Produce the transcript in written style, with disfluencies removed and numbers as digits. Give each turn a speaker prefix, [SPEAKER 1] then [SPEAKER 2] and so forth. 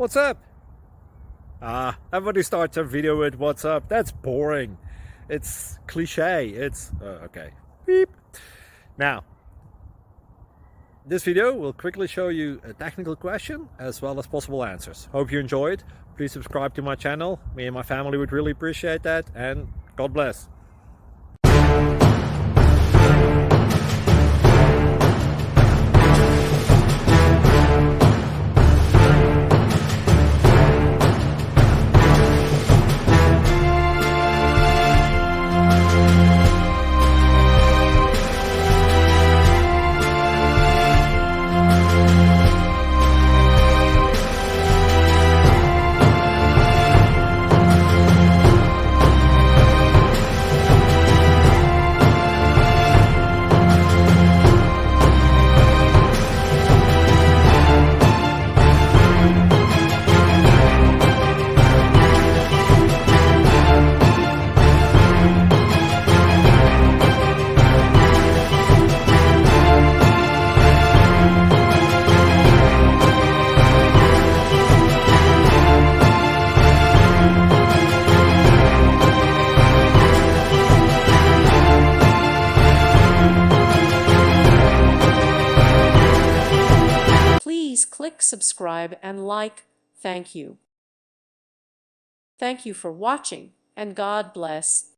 [SPEAKER 1] What's up? Everybody starts a video with what's up. That's boring. It's cliche. Okay. Beep. Now, this video will quickly show you a technical question as well as possible answers. Hope you enjoyed. Please subscribe to my channel. Me and my family would really appreciate that, and God bless.
[SPEAKER 2] Please click subscribe and like. Thank you. Thank you for watching, and God bless.